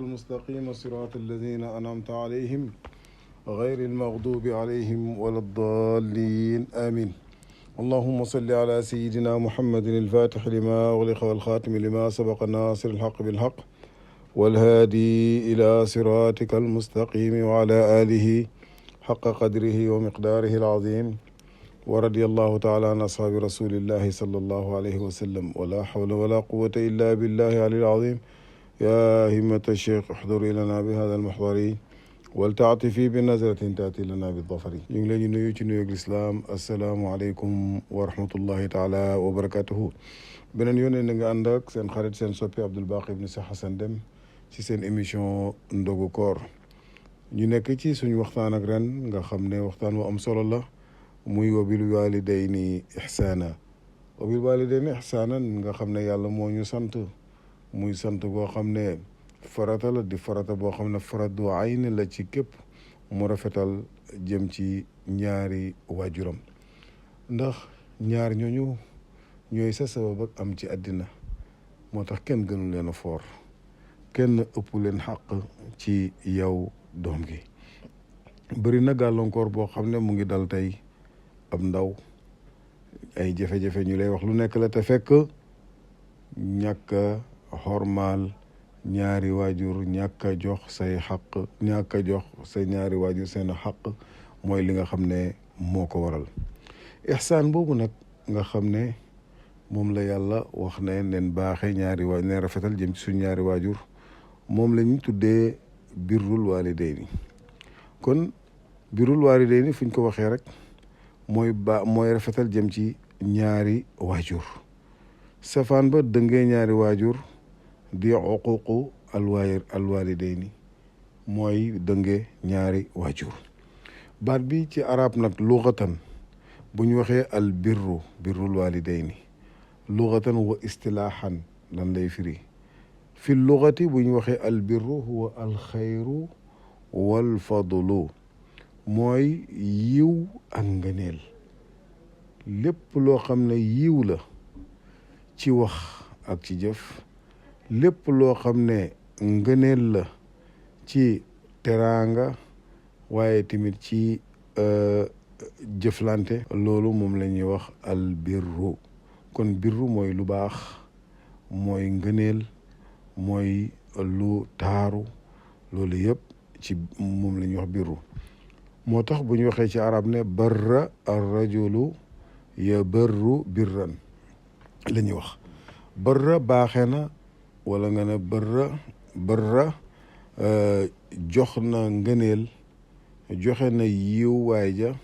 المستقيم صراط الذين أنعمت عليهم غير المغضوب عليهم ولا الضالين آمين. اللهم صل على سيدنا محمد الفاتح لما أغلق والخاتم لما سبق الناصر الحق بالحق والهادي إلى صراطك المستقيم وعلى آله حق قدره ومقداره العظيم ورضي الله تعالى عن أصحاب رسول الله صلى الله عليه وسلم ولا حول ولا قوة إلا بالله العلي العظيم. يا همة الشيخ احضري لنا بهذا المحضر ولتعطفي بنظرة تأتي لنا بالظفر. ñu ngi leen di nuyu ci nuyu lislaam asalaamualeykum wa rahmatullahi taala wa barakatuhu. beneen yoon na nga ànd ak seen xarit seen soppi Abdoul Baqi ibn Cheikh Hassan Deme ci seen émission ndogu koor. ñu nekk ci suñu waxtaan ak ren nga xam ne waxtaan wu am solo la muy wabil walidayni ihsaana. wabil walidayni ihsaanan nga xam ne yàlla moo ñu sant muy sant boo xam ne farata la di farata boo xam ne faradu ayn la ci képp mu rafetal jëm ci ñaari waajuram ndax ñaar ñooñu ñooy sa sabab ak am ci àddina moo tax kenn gënu leen a foor kenn ëpp leen xàq ci yow doom gi. bëri na gàllankoor boo xam ne mu ngi dal tey ab ndaw ay jafe-jafe ñu lay wax lu nekk la te fekk ñàkk xormaal ñaari waajur ñàkk a jox say xaq ñàkk a jox say ñaari waajur seen xaq mooy li nga xam ne moo ko waral. ihsaan boobu nag nga xam ne moom la yàlla wax ne neen baaxee ñaari waajur neen rafetal jëm ci suñ ñaari waajur moom la ñu tuddee birrul waalidayni. kon birrul waalidayni fu ñu ko waxee rek mooy rafetal jëm ci ñaari waajur. safaan ba dëngee ñaari waajur di uququ alwalidayni mooy dënge ñaari waajur. baat bi ci arab nag lughatan bu ñu waxee al birrul walidayni lughatan wa istilaahan lan lay firi. fi lughati bu ñu waxee al birru huwa al xayru wal fadlu mooy yiw ak ngëneel. lépp loo xam ne yiw la ci wax ak ci jëf, lépp loo xam ne ngëneel la ci teraanga waaye tamit ci jëflante, loolu moom la ñuy wax al birru. kon birru mooy lu baax, mooy ngëneel, mooy lu taaru, loolu yëpp ci moom la ñuy wax birru. moo tax bu ñu waxee ci arab ne barra ar rajulu yabarru birran la ñuy wax. barra baaxee na wala nga ne barra jox na ngëneel, joxe na yiw waay ja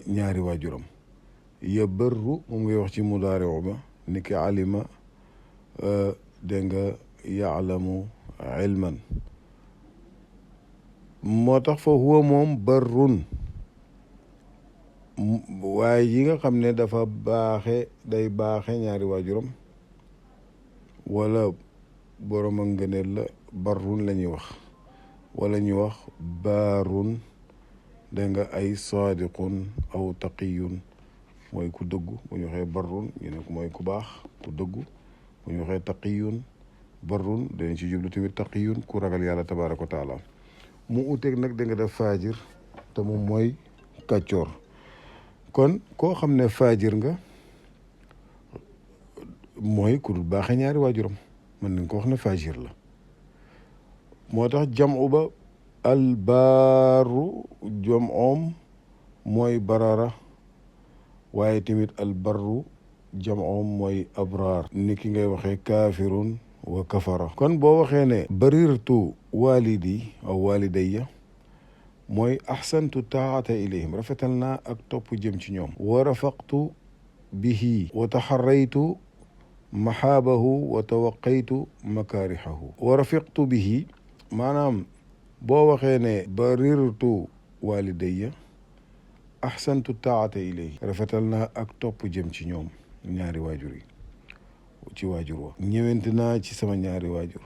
ñaari waajuram. yabarru moom ngay wax ci mudaari'u ba ni ki alima dégg nga yaalamu ilman. moo tax fa huwa moom barrun waaye yi nga xam ne dafa day baaxe ñaari waajuram wala borom ak ngëneel la barrun la ñuy wax, wala ñu wax baarun dégg nga ay saadiqun aw taqiyun mooy ku dëggu. bu ñu waxee barrun ñu ne mooy ku baax ku dëggu. bu ñu waxee taqiyun barrun dañ ci jublu tamit taqiyun ku ragal yàlla tabaaraka wa taala. mu uteeg nag da nga def faajir te moom mooy kàccoor. kon koo xam ne faajir nga mooy ku dul baaxee ñaari waajuram, mën nañ ko wax ne faajir la. moo tax jamu ba albaaru jamoom mooy barara waaye tamit albarru jamoom mooy abraar ni ki ngay waxee kaafirun wa kafara. kon boo waxee ne barirtu walidi aw walidayya mooy ahsantu taata ilayhim, rafetal naa ak topp jëm ci ñoom. wa rafaqtu bihi wa taxarraytu maxaabahu wa tawaqaytu makaarihahu. wa rafiqtu bihi maanaam boo waxee ne barirtu walidayya ahsantu taata ilayhi, rafetal naa ak topp jëm ci ñoom ñaari waajur yi ci waajur wa. ñëwante naa ci sama ñaari waajur,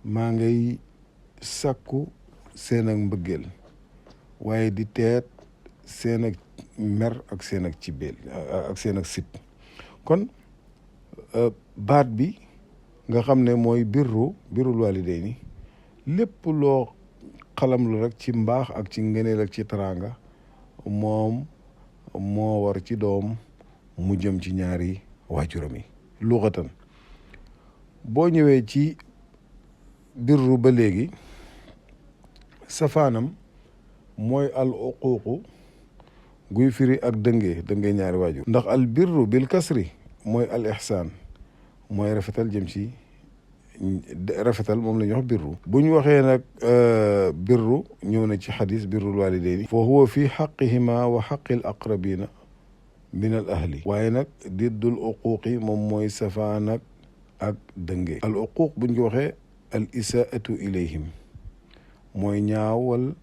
maa ngay sàkku seen ak mbëggeel waaye di teet seen ak mer ak seen ak cibeel ak seen ak sib. kon baat bi nga xam ne mooy birrul walidayni lépp loo xalam lu rek ci mbaax ak ci ngëneel ak ci teraanga moom moo war ci doom mu jëm ci ñaari waajuram yi luxatan boo ñëwee ci birru ba léegi safaanam mooy al uquuqu guy firi ak dëngee ñaari waajur ndax al birru bil kasri mooy al ihsaan mooy rafetal jëm ci rafetal moom la ñuy wax birru bu ñu waxee nag birru ñëw na ci xadis birrul walidayni fa huwa fi xaqihima wa xaqi al aqrabina min al ahli waaye nag diddul uquuqi moom mooy safaan ak dëngee al uquuq buñ ko waxee al isaatu ilayhim mooy ñaawal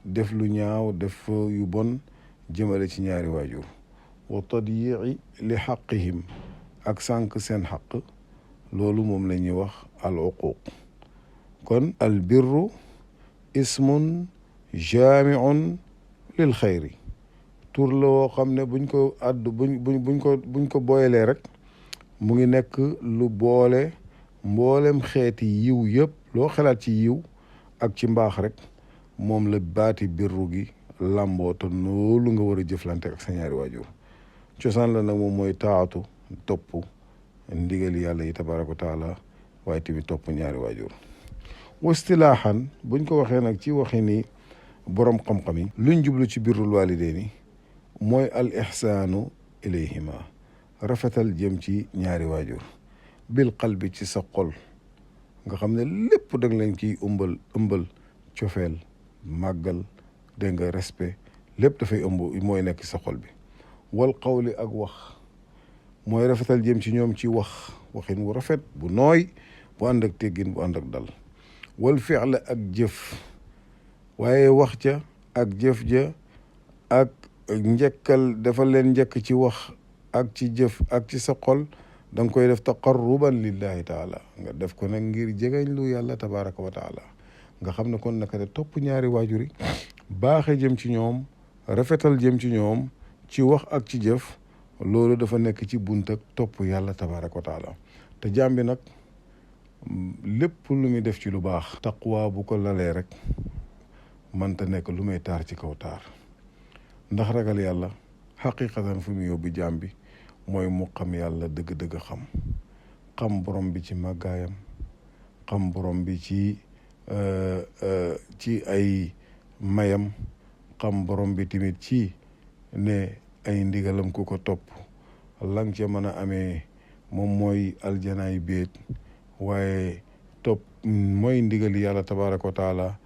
def lu ñaaw def yu bon jëmale ci ñaari waajur wa tadyici li xaqihim ak sànq seen xaq loolu moom la ñuy wax al uquuq kon al birru ismun jaamiun lil xayri tur la woo xam ne buñ ko addu buñ ko booyalee rek mu ngi nekk lu boole mboolem xeeti yiw yëpp loo xalaat ci yiw ak ci mbaax rek moom la baati birru gi làmboo te loolu nga war a jëflante ak sa ñaari waajur cosaan la nag moom mooy taatu topp ndigali yàlla yi tabaraka wa taala waaye tamit topp ñaari waajur wastilaaxan buñ ko waxee nag ci waxi ni borom xam-xam yi luñ jublu ci birrul walidayni mooy al ihsaanu ilayhima rafetal jëm ci ñaari waajur bil qalbi ci sa xol nga xam ne lépp dag leen ciy ëmbal cofeel màggal dégg nga respect lépp dafay ëmb mooy nekk sa xol bi wal qawli ak wax mooy rafetal jëm ci ñoom ci waxin wu rafet bu nooy bu ànd ak teggin bu ànd ak dal wal fi'l ak jëf waaye wax ja ak jëf ja ak njëkkal dafa leen njëkk ci wax ak ci jëf ak ci sa xol da nga koy def taqarruban lillahi taala nga def ko nag ngir jegeñ lu yàlla tabaraka wa taala nga xam ne kon naka de topp ñaari waajur yi baaxe jëm ci ñoom rafetal jëm ci ñoom ci wax ak ci jëf loolu dafa nekk ci bunt ak topp yàlla tabaraka wa taala te jaam bi nag lépp lu muy def ci lu baax taqwa bu ko lalee rek mënta nekk lu may taar ci kaw taar ndax ragal yàlla xaqiqatan fu mu yóbbu jaam bi mooy mu xam yàlla dëgg-dëgg xam borom bi ci màggaayam xam borom bi ci ay mayam xam borom bi tamit ci ne ay ndigalam ku ko topp lang ca mën a amee moom mooy aljanaay béet waaye topp mooy ndigali yàlla tabaraka wa taala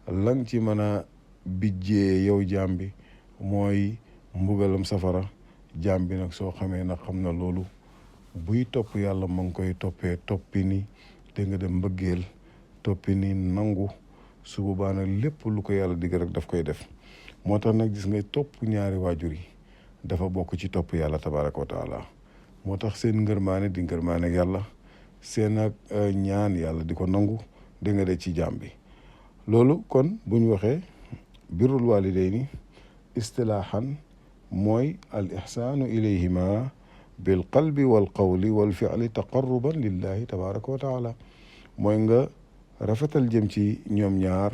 lang ci mën a bijjee yow jaam bi mooy mbugalam safara jaam bi nag soo xamee nag xam na loolu buy topp yàlla ma ngi koy toppee toppi ni te nga dem mbëggeel toppi ni nangu su boobaa nag lépp lu ko yàlla digg rek daf koy def moo tax nag gis nga topp ñaari waajur yi dafa bokk ci topp yàlla tabaraka wa taala moo tax seen ngërmaane di ngërmaane yàlla seen ak ñaan yàlla di ko nangu da nga de ci jaam bi loolu kon bu ñu waxee birrul walidayni istilaahan mooy al ihsaanu ilayhima bil qalbi wal qawli wal fi'li taqarruban lillahi tabaraka wa taala mooy nga rafetal jëm ci ñoom ñaar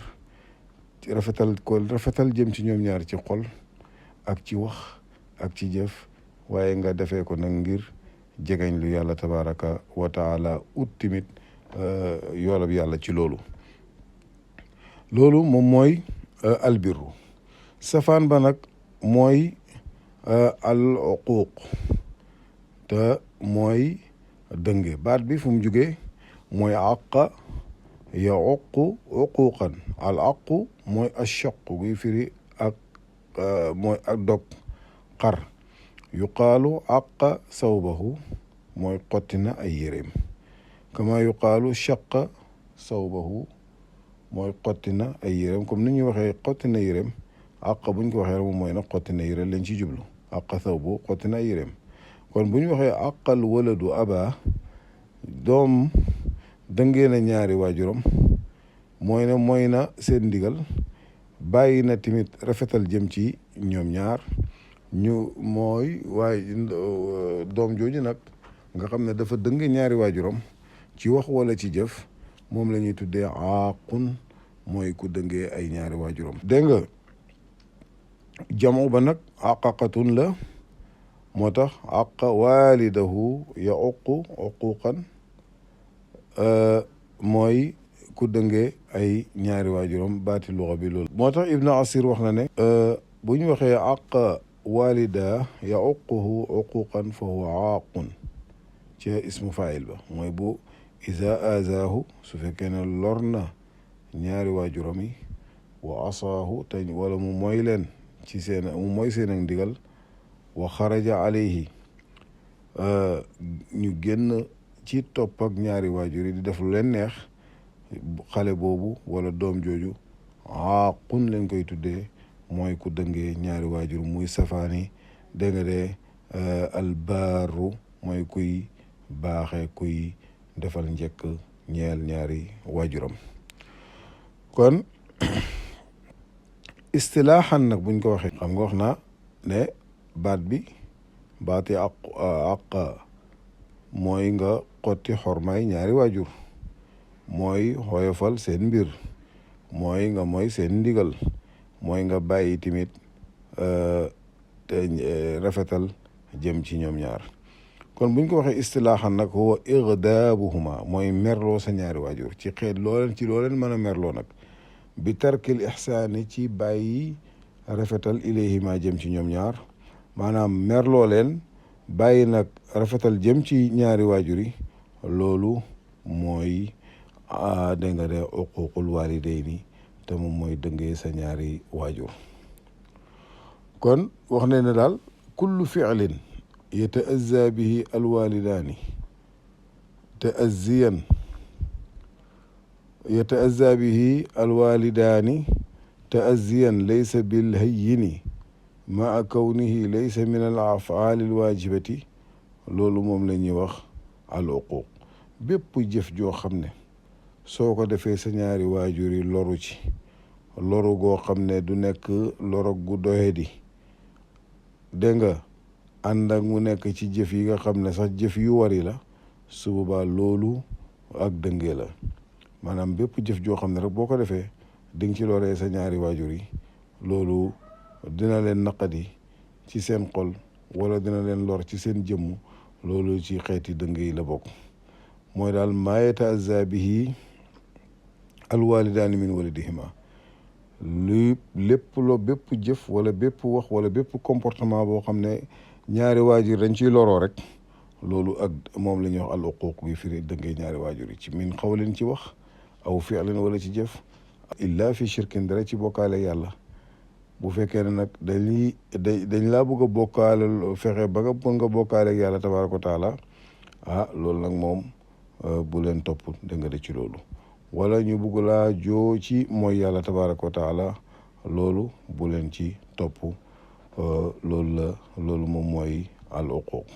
rafetal jëm ci ñoom ñaar ci xol ak ci wax ak ci jëf waaye nga defee ko nag ngir jegeñ lu yàlla tabaraka wa taala ut tamit yoolab yàlla ci loolu moom mooy albirru safaan ba nag mooy al uquuq te mooy dënge baat bi fu mu jugee mooy àqa yaququ uquuqan al aqu mooy ashaq guy firi ak mooy ak dog xar yuqaalu àqa sawbahu mooy xotti na ay yéreem kama yuqaalu shaqa sawbahu mooy xotti na ay yéreem comme ni ñuy waxee xotti na yéreem àqa buñ ko waxee moom mooy nag xotti na yére lañ ci jublu àqa sawbu xotti na ay yéreem kon bu ñu waxee àqal waladu aba doom dëngee na ñaari waajuram mooy ne mooy na seen ndigal bàyyi na tamit rafetal jëm ci ñoom ñaar ñu mooy waaye doom jooju nag nga xam ne dafa dënge ñaari waajuram ci wax wala ci jëf moom la ñuy tuddee aaqun mooy ku dëngee ay ñaari waajuram. dégg nga jamu ba nag aqaqatun la moo tax aqa waalidahu ya uquqan mooy ku dëngee ay ñaari waajuram baati luxa bi loolu moo tax Ibn Asir wax na ne bu ñu waxee aqa walida ya uquhu uquqan fa huwa aaqun ci ismu faayil ba mooy bu isa azaahu su fekkee ne lor na ñaari waajuram yi wa asaahu te wala mu mooy leen ci seen ak ndigal wa xaraja alayhi ñu génn ci topp ak ñaari waajur yi di def lu leen neex xale boobu wala doom jooju aaqun leen koy tuddee mooy ku dëngee ñaari waajur muy safaani dégg nga de albaaru mooy kuy baaxe kuy defal njëkk ñeel ñaari waajuram. kon istilaaxan nag buñ ko waxee xam nga wax naa ne baat bi baati àq mooy nga xotti xormaay ñaari waajur mooy xoyofal seen mbir mooy nga mooy seen ndigal mooy nga bàyyi tamit te rafetal jëm ci ñoom ñaar. kon buñ ko waxee istilaaxan nag huwa igdaabuhuma mooy merloo sa ñaari waajur ci xeet loo leen mën a merloo nag bi tarkil ixsaani ci bàyyi rafetal ilayhima jëm ci ñoom ñaar maanaam merloo leen bàyyi nag rafetal jëm ci ñaari waajur yi loolu mooy dégg nga de uququl walidayni te moom mooy dëngee sa ñaari waajur. kon wax ne daal kullu fi'lin yataazza bihi alwalidaani yataazza bihi alwalidaani taazziyan laysa bilhayyini maa kawnihi laysa min al afaali alwaajibati loolu moom la ñuy wax al uquq bépp jëf joo xam ne soo ko defee sa ñaari waajur yi loru ci loru goo xam ne du nekk loru gu doyadi dégg nga ànd ak mu nekk ci jëf yi nga xam ne sax jëf yu wari la su boobaa loolu ak dëngee la maanaam bépp jëf joo xam ne rek boo ko defee di nga ci loree sa ñaari waajur yi loolu dina leen naqadi ci seen xol wala dina leen lor ci seen jëmm loolu ci xeeti dëng yi la bokk mooy daal maa yataazza bihi alwalidaani min waladihima lu bépp jëf wala bépp wax wala bépp comportement boo xam ne ñaari waajur dañ ciy loroo rek loolu ak moom la ñuy wax al uquq gi firi dëngee ñaari waajur yi ci min xawlin ci wax aw fi'lin wala ci jëf illa fi shirkin dara ci bokkaale yàlla bu fekkee ne nag dañ laa bëgg a bokkaale fexe ba nga bokkaale ak yàlla tabaaraka wa taala loolu nag moom bu leen topp da nga de ci loolu wala ñu bëgg laa joo ci mooy yàlla tabaaraka wa taala loolu bu leen ci topp loolu moom mooy al uquq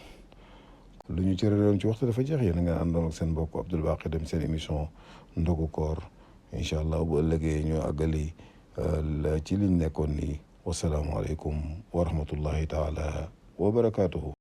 lu ñu cëre doon ci waxtu dafa jeex yéen a nga àndoon ak seen mbokk Abdoul Baqi Deme seen émission ndogu koor incha allah bu ëllëgee ñoo àggali ci liñ nekkoon nii wasalaamualeykum wa rahmatullahi taala wa barakaatuhu.